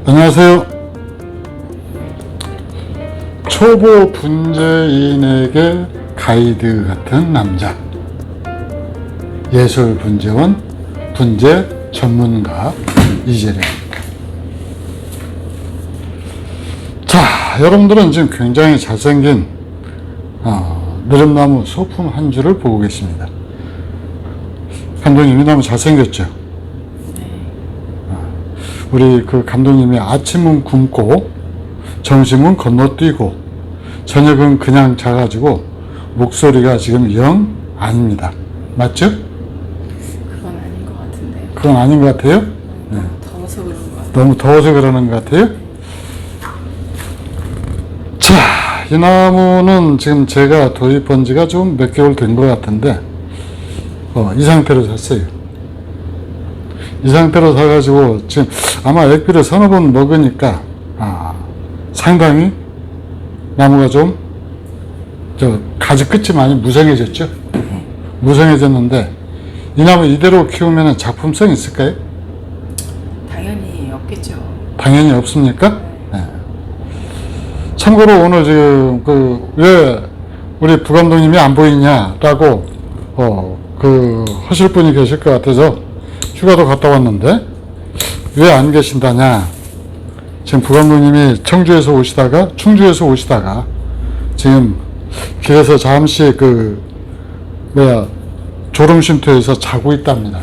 안녕하세요. 초보 분재인에게 가이드 같은 남자, 예술분재원 분재 전문가 이재룡입니다. 자, 여러분들은 지금 굉장히 잘생긴 느릅나무 소품 한 줄을 보고 계십니다. 감독님이 너무 잘생겼죠? 우리 그 감독님이 아침은 굶고 점심은 건너뛰고 저녁은 그냥 자가지고 목소리가 지금 영 아닙니다. 맞죠? 그건 아닌 것 같은데요. 그건 아닌 것 같아요? 너무 더워서 그런 것 같아요. 너무 더워서 그러는 것 같아요? 자, 이 나무는 지금 제가 도입한 지가 좀 몇 개월 된 것 같은데 이 상태로 샀어요. 이 상태로 사가지고 지금 아마 액비를 서너 번 먹으니까 상당히 나무가 좀 가지 끝이 많이 무성해졌죠. 무성해졌는데 이 나무 이대로 키우면 작품성 있을까요? 당연히 없겠죠. 당연히 없습니까? 네. 참고로 오늘 지금 왜 우리 부감독님이 안 보이냐라고 하실 분이 계실 것 같아서 휴가도 갔다 왔는데 왜 안 계신다냐. 지금 부감독님이 충주에서 오시다가 지금 길에서 잠시 졸음쉼터에서 자고 있답니다.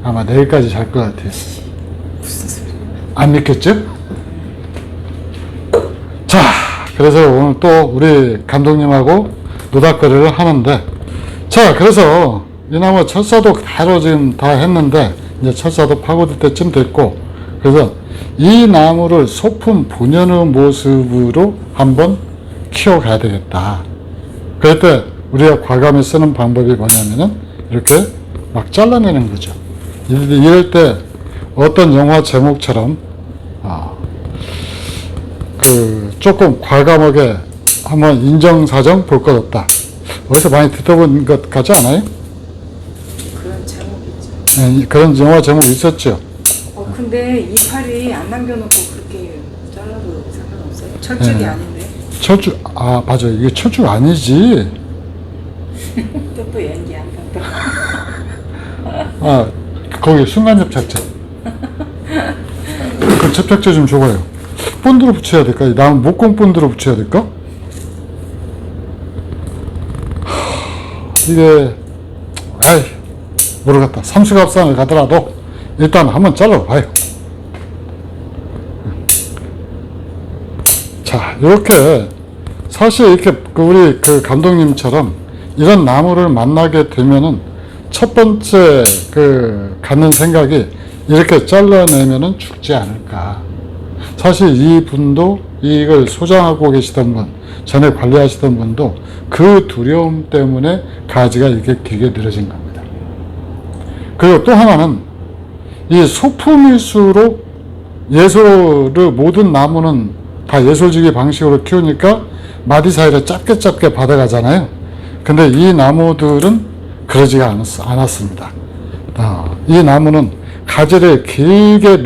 아마 내일까지 잘 것 같아요. 무슨 소리야? 안 믿겠죠? 자, 그래서 오늘 또 우리 감독님하고 노닥거리를 하는데, 자, 그래서 이 나무 철사도 바로 지금 다 했는데 이제 철사도 파고들 때쯤 됐고, 그래서 이 나무를 소품 본연의 모습으로 한번 키워가야 되겠다. 그럴 때 우리가 과감히 쓰는 방법이 뭐냐면은 이렇게 막 잘라내는 거죠. 이럴 때 어떤 영화 제목처럼 조금 과감하게 한번 인정사정 볼 것 없다. 어디서 많이 듣어본 것 같지 않아요? 그런 제목 있죠. 네, 그런 영화 제목 있었죠. 근데 이파리 안 남겨놓고 그렇게 잘라도 상관없어요? 철쭉이 네. 아닌데. 철쭉, 맞아. 이게 철쭉 아니지. 또 연기 안 간다. 거기 순간접착제. 그 접착제 좀 줘봐요. 본드로 붙여야 될까? 나무 목공 본드로 붙여야 될까? 이게, 모르겠다. 삼수갑산을 가더라도 일단 한번 잘라봐요. 자, 이렇게 사실 이렇게 우리 감독님처럼 이런 나무를 만나게 되면은 첫 번째 갖는 생각이 이렇게 잘라내면은 죽지 않을까. 사실 이분도 이걸 소장하고 계시던 분, 전에 관리하시던 분도 그 두려움 때문에 가지가 이렇게 길게 늘어진 겁니다. 그리고 또 하나는 이 소품일수록 모든 나무는 다 예술지기 방식으로 키우니까 마디 사이를 짧게 받아가잖아요. 근데 이 나무들은 그러지가 않았습니다. 이 나무는 가지를 길게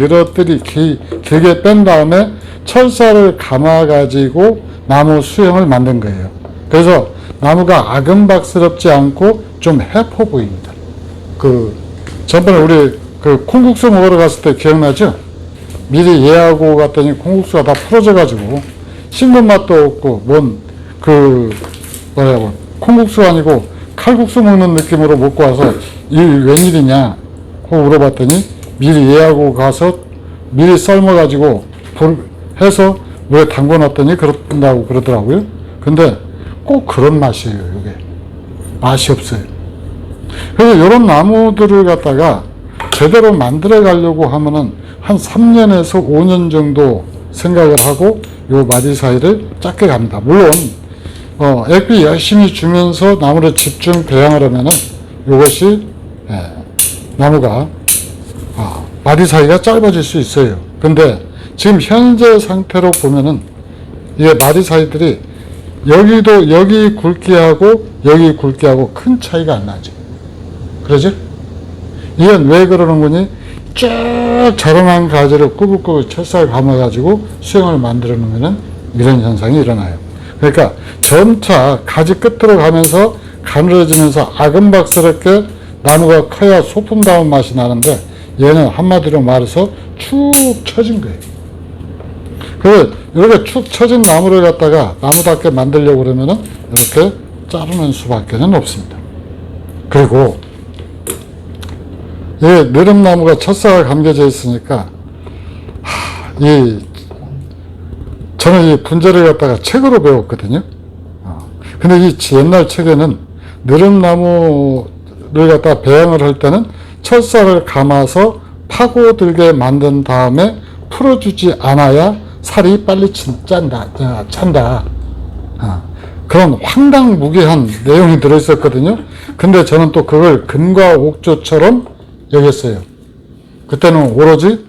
길게 뺀 다음에 철사를 감아가지고 나무 수형을 만든 거예요. 그래서 나무가 아금박스럽지 않고 좀 해퍼 보입니다. 전번에 우리 콩국수 먹으러 갔을 때 기억나죠? 미리 예약하고 갔더니 콩국수가 다 풀어져가지고 씹는 맛도 없고 콩국수 아니고 칼국수 먹는 느낌으로 먹고 와서 이 웬일이냐 하고 물어봤더니 미리 예약하고 가서 미리 삶아가지고 해서 물에 담궈놨더니 그런다고 그러더라고요. 근데 꼭 그런 맛이에요. 이게 맛이 없어요. 그래서 이런 나무들을 갖다가 제대로 만들어 가려고 하면은 한 3년에서 5년 정도 생각을 하고 요 마디 사이를 짧게 갑니다. 물론 액비 열심히 주면서 나무를 집중 배양을 하면은 이것이 나무가 마디 사이가 짧아질 수 있어요. 근데 지금 현재 상태로 보면은 이게 마디 사이들이 여기 굵기하고 여기 굵기하고 큰 차이가 안 나죠. 그러죠? 이건 왜 그러는 거니? 쭉 자라난 가지를 꾸불꾸불 철사를 감아가지고 수영을 만들어 놓으면 이런 현상이 일어나요. 그러니까 점차 가지 끝으로 가면서 가늘어지면서 아금박스럽게 나무가 커야 소품다운 맛이 나는데 얘는 한마디로 말해서 축 처진 거예요. 그래서 이렇게 축 처진 나무를 갖다가 나무답게 만들려고 그러면은 이렇게 자르는 수밖에는 없습니다. 그리고 이 느릅나무가 첫사가 감겨져 있으니까 저는 이 분재를 갖다가 책으로 배웠거든요. 근데 이 옛날 책에는 느릅나무를 갖다 배양을 할 때는 철사를 감아서 파고들게 만든 다음에 풀어주지 않아야 살이 빨리 찬다. 그런 황당무계한 내용이 들어있었거든요. 근데 저는 또 그걸 금과 옥조처럼 여겼어요. 그때는 오로지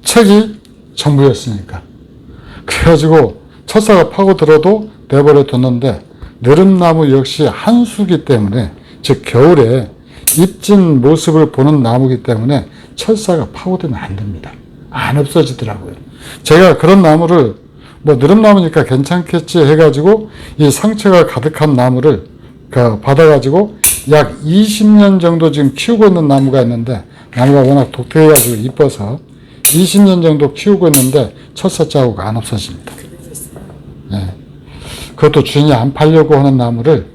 책이 전부였으니까. 그래가지고 철사가 파고들어도 내버려 뒀는데 느릅나무 역시 한수기 때문에 즉 겨울에 잎진 모습을 보는 나무기 때문에 철사가 파고들면 안 됩니다. 안 없어지더라고요. 제가 그런 나무를 뭐 느릅나무니까 괜찮겠지 해가지고 이 상처가 가득한 나무를 받아가지고 약 20년 정도 지금 키우고 있는 나무가 있는데 나무가 워낙 독특해가지고 이뻐서 20년 정도 키우고 있는데 철사 자국 안 없어집니다. 네. 그것도 주인이 안 팔려고 하는 나무를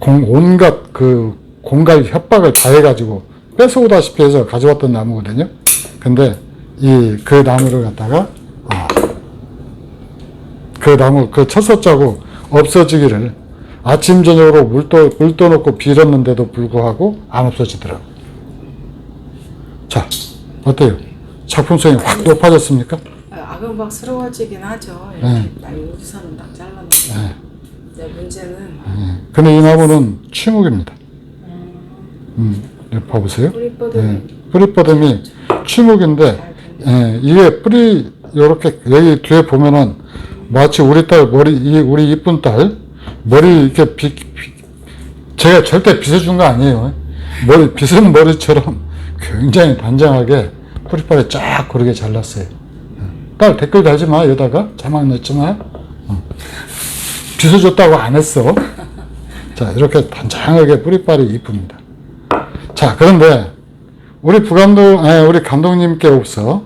온갖 그 공갈 협박을 다 해가지고 뺏어오다시피 해서 가져왔던 나무거든요. 근데 그 나무를 갖다가 그 나무 그 철사 자국 없어지기를 아침 저녁으로 물 떠놓고 빌었는데도 불구하고 안 없어지더라고요. 자, 어때요? 작품성이 확 높아졌습니까? 아금박스러워지긴 하죠. 네. 여기서는 딱 잘라놓으면. 네. 문제는. 근데 이 나무는 취목입니다. 여기 봐보세요. 뿌리뻗음이 취목인데, 이게 뿌리, 요렇게, 여기 뒤에 보면은, 마치 우리 딸 우리 이쁜 딸, 머리 이렇게 제가 절대 빗어준 거 아니에요. 빗은 머리처럼 굉장히 단정하게 뿌리빨에 쫙 고르게 잘랐어요. 딸 댓글 달지 마, 여다가. 자막 넣지 마. 빗어줬다고 안 했어. 자, 이렇게 단정하게 뿌리빨이 이쁩니다. 자, 그런데 우리 우리 감독님께 없어.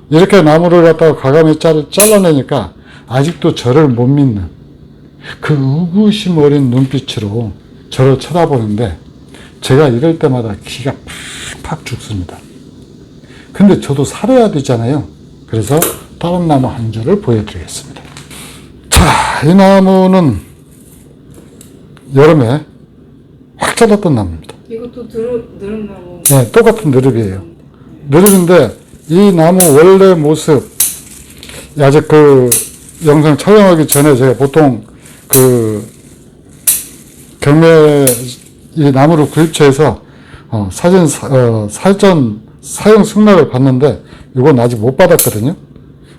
이렇게 나무를 갖다가 과감히 잘라내니까 아직도 저를 못 믿는 그 의구심 어린 눈빛으로 저를 쳐다보는데 제가 이럴 때마다 기가 팍팍 죽습니다. 근데 저도 살아야 되잖아요. 그래서 다른 나무 한 줄을 보여드리겠습니다. 자, 이 나무는 여름에 확 자랐던 나무입니다. 이것도 느릅나무. 네, 똑같은 느릅이에요. 느릅인데 이 나무 원래 모습 아직 그 영상 촬영하기 전에 제가 보통 그 경매 이 나무를 구입처에서 사전 사용 승낙을 받는데 이건 아직 못 받았거든요.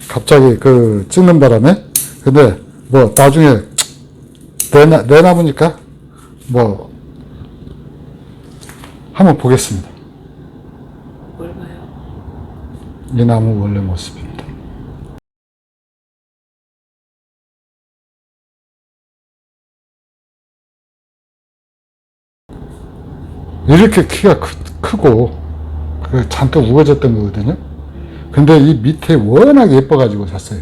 갑자기 그 찍는 바람에. 근데 뭐 나중에 내 나무니까 뭐 한번 보겠습니다. 뭘 봐요? 이 나무 원래 모습입니다. 이렇게 키가 크고 잔뜩 우거졌던 거거든요. 근데 이 밑에 워낙 예뻐가지고 샀어요.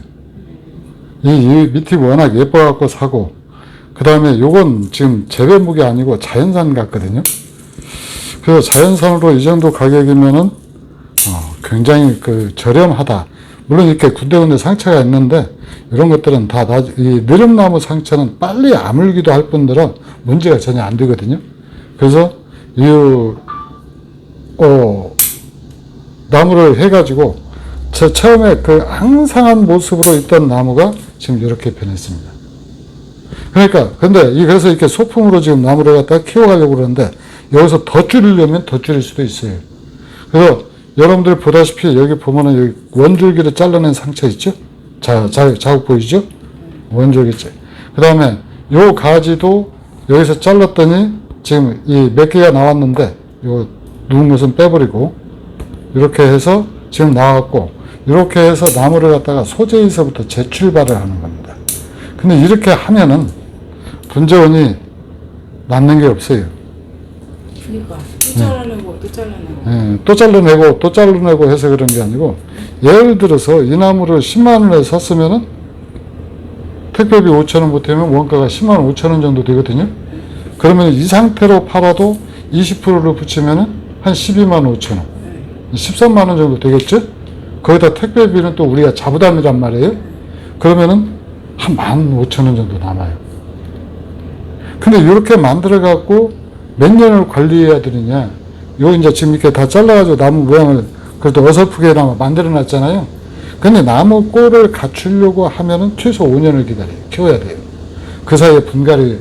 이 밑이 워낙 예뻐갖고 사고, 그 다음에 요건 지금 재배목이 아니고 자연산 같거든요. 그래서 자연산으로 이 정도 가격이면은 굉장히 저렴하다. 물론 이렇게 군데군데 상처가 있는데 이런 것들은 다 이 느릅나무 상처는 빨리 아물기도 할 뿐더러 문제가 전혀 안 되거든요. 그래서 이 나무를 해가지고 처음에 그 앙상한 모습으로 있던 나무가 지금 이렇게 변했습니다. 그러니까 그래서 이렇게 소품으로 지금 나무를 갖다 키워가려고 그러는데 여기서 더 줄이려면 더 줄일 수도 있어요. 그래서 여러분들 보다시피 여기 보면은 여기 원줄기를 잘라낸 상처 있죠? 자국 보이죠? 원줄기. 그 다음에 요 가지도 여기서 잘랐더니 지금 이 몇 개가 나왔는데 요 누운 것은 빼버리고 이렇게 해서 지금 나왔고, 이렇게 해서 나무를 갖다가 소재에서부터 재출발을 하는 겁니다. 근데 이렇게 하면은 분재원이 남는 게 없어요. 그러니까 또 잘라내고 또 잘라내고. 예, 또 잘라내고 또 잘라내고 해서 그런 게 아니고, 예를 들어서 이 나무를 10만 원에 샀으면은 택배비 5천 원 보태면 원가가 10만 5천 원 정도 되거든요. 그러면 이 상태로 팔아도 20%를 붙이면은 한 12만 5천 원, 13만 원 정도 되겠죠? 거기다 택배비는 또 우리가 자부담이란 말이에요. 그러면은 한 15,000원 정도 남아요. 근데 이렇게 만들어 갖고 몇 년을 관리해야 되느냐? 요 이제 지금 이렇게 다 잘라가지고 나무 모양을 그래도 어설프게나마 만들어 놨잖아요. 근데 나무 꼴을 갖추려고 하면은 최소 5년을 키워야 돼요. 그 사이에 분갈이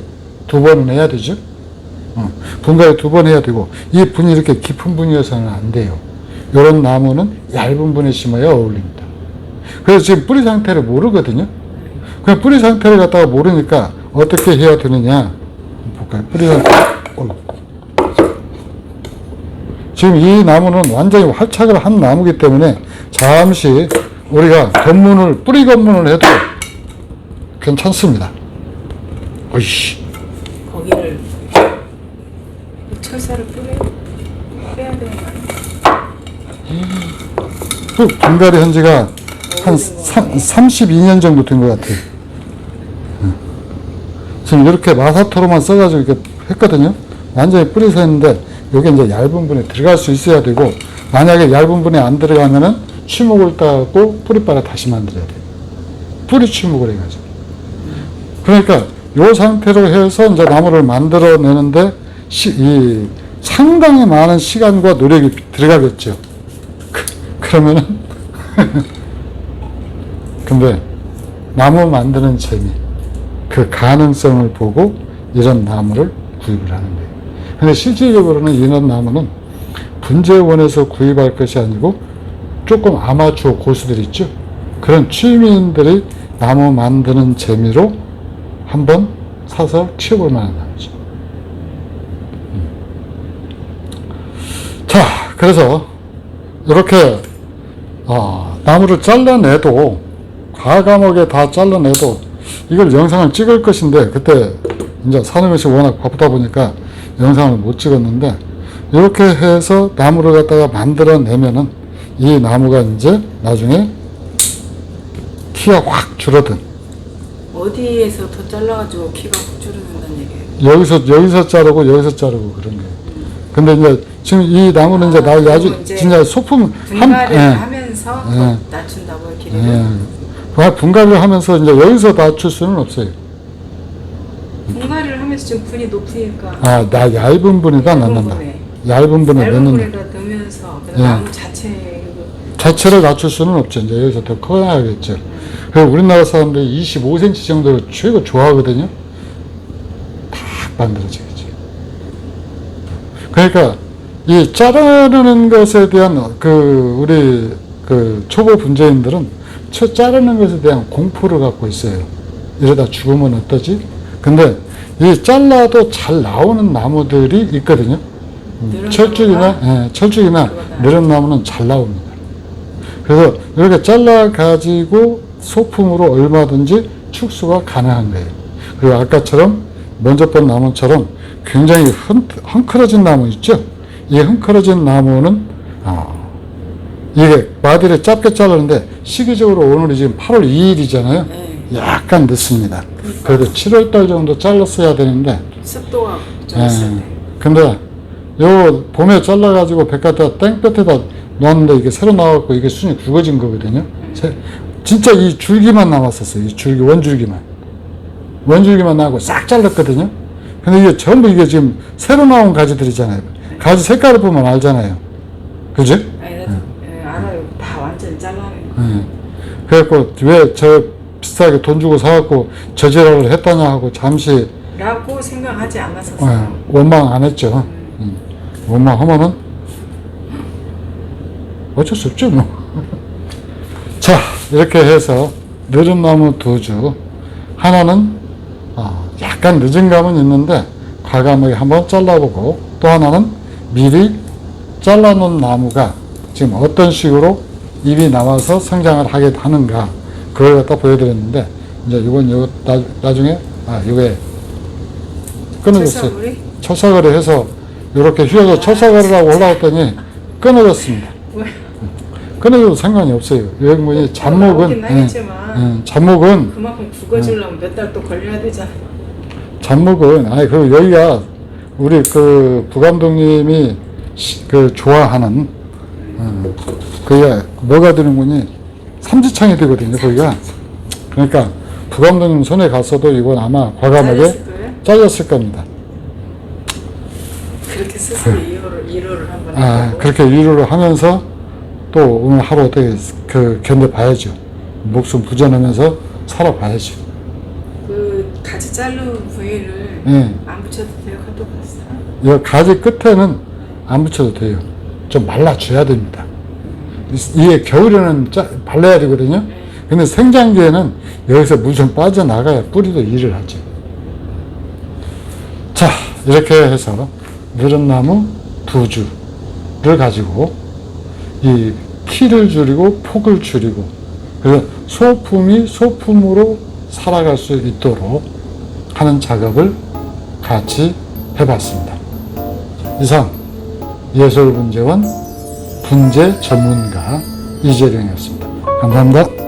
2번은 해야 되죠. 분갈이 2번 해야 되고, 이 분이 이렇게 깊은 분이어서는 안 돼요. 이런 나무는 얇은 분에 심어야 어울립니다. 그래서 지금 뿌리 상태를 모르거든요. 그냥 뿌리 상태를 갖다가 모르니까 어떻게 해야 되느냐 볼까요? 뿌리 상태. 지금 이 나무는 완전히 활착을 한 나무이기 때문에 잠시 우리가 뿌리 검문을 해도 괜찮습니다. 어이씨. 거기를 철사를 빼야 되는 거 아니야? 또 분갈이 한 지가 한 32년 정도 된 것 같아요. 지금 이렇게 마사토로만 써가지고 이렇게 했거든요. 완전히 뿌리서 했는데, 여기 이제 얇은 분에 들어갈 수 있어야 되고, 만약에 얇은 분에 안 들어가면은 취목을 따고 뿌리빨을 다시 만들어야 돼요. 뿌리 취목을 해가지고. 그러니까 이 상태로 해서 이제 나무를 만들어내는데 상당히 많은 시간과 노력이 들어가겠죠. 그러면은 근데 나무 만드는 재미, 그 가능성을 보고 이런 나무를 구입을 하는 거예요. 근데 실질적으로는 이런 나무는 분재원에서 구입할 것이 아니고 조금 아마추어 고수들 있죠. 그런 취미인들이 나무 만드는 재미로 한번 사서 키워볼 만한 나무죠. 자, 그래서 이렇게 나무를 잘라내도, 과감하게 다 잘라내도, 이걸 영상을 찍을 것인데 그때 이제 사는 것이 워낙 바쁘다 보니까 영상을 못 찍었는데, 이렇게 해서 나무를 갖다가 만들어내면은 이 나무가 이제 나중에 키가 확 줄어든, 어디에서 더 잘라가지고 키가 확 줄어든다는 얘기예요? 여기서 자르고 여기서 자르고 그런 거예요. 근데 이제 지금 이 나무는 이제 아주 진짜 소품 분갈이를 하면서 더 낮춘다고요, 길이를? 분갈이를 하면서 이제 여기서 낮출 수는 없어요. 분갈이를 하면서 지금 분이 높으니까. 나 얇은 분에다 넣는다. 얇은 분에 넣는다. 분에다 넣으면서 나무 자체를 낮출 수는 없죠. 이제 여기서 더 커야겠죠. 그리고 우리나라 사람들이 25cm 정도를 최고 좋아하거든요. 딱 만들어져야지. 그러니까 이 자르는 것에 대한 우리 초보 분재인들은 자르는 것에 대한 공포를 갖고 있어요. 이러다 죽으면 어떠지? 근데 이 잘라도 잘 나오는 나무들이 있거든요. 철쭉이나 느른 나무는 잘 나옵니다. 그래서 이렇게 잘라 가지고 소품으로 얼마든지 축수가 가능한 거예요. 그리고 아까처럼 먼저 본 나무처럼 굉장히 헝클어진 나무 있죠? 이 헝클어진 나무는 이게 마디를 짧게 자르는데, 시기적으로 오늘이 지금 8월 2일이잖아요. 약간 늦습니다. 그래도 7월달 정도 잘랐어야 되는데, 습도가 좀 있을 때. 근데 요 봄에 잘라가지고 백화다 땡볕에다 놨는데 이게 새로 나왔고 이게 순이 굵어진 거거든요. 진짜 이 줄기만 남았었어요. 이 줄기, 원줄기만 나고 싹 잘랐거든요. 근데 이게 전부 이게 지금 새로 나온 가지들이잖아요. 가지 색깔을 보면 알잖아요. 그죠? 알아요. 다 완전히 잘라낸 거. 그래갖고 왜 비싸게 돈 주고 사갖고 저지랄을 했다냐 하고 잠시 라고 생각하지 않았었어요. 원망 안 했죠. 원망하면은 어쩔 수 없죠, 뭐. 자, 이렇게 해서 느른 나무 2주, 하나는 약간 늦은 감은 있는데 과감하게 한번 잘라보고, 또 하나는 미리 잘라놓은 나무가 지금 어떤 식으로 잎이 나와서 성장을 하게 하는가 그걸 갖다 보여드렸는데 이제 이건 요 나중에 이게 끊어졌어요. 철사물이? 철사거리 해서 이렇게 휘어서 철사거리라고 올라왔더니 끊어졌습니다. 왜? 끊어져도 상관이 없어요. 여행분이 나오긴 잡목은 하겠지만 잡목은 그만큼 굳어지려면 몇 달 또 걸려야 되잖아. 잡목은 그리고 여기가 우리 그 부감독님이 그 좋아하는 그게 뭐가 되는군이 삼지창이 되거든요. 거기가 그러니까 부감독님 손에 갔어도 이건 아마 과감하게 잘렸을 거예요? 잘렸을 겁니다. 그렇게 스스로 위로를 한번 해보고. 그렇게 위로를 하면서 또 오늘 하루 어떻게 그 견뎌봐야죠. 목숨 부전하면서 살아봐야죠. 그 가지 자른 부위를 예. 안 붙여도 돼요? 카톡 봤어? 이 가지 끝에는 안 붙여도 돼요. 좀 말라줘야 됩니다. 이게 겨울에는 발라야 되거든요. 근데 생장기에는 여기서 물 좀 빠져나가야 뿌리도 일을 하죠. 자, 이렇게 해서 느릅나무 2주를 가지고 이 키를 줄이고 폭을 줄이고 그래서 소품이 소품으로 살아갈 수 있도록 하는 작업을 같이 해봤습니다. 이상 예술분재원 분재 전문가 이재룡이었습니다. 감사합니다.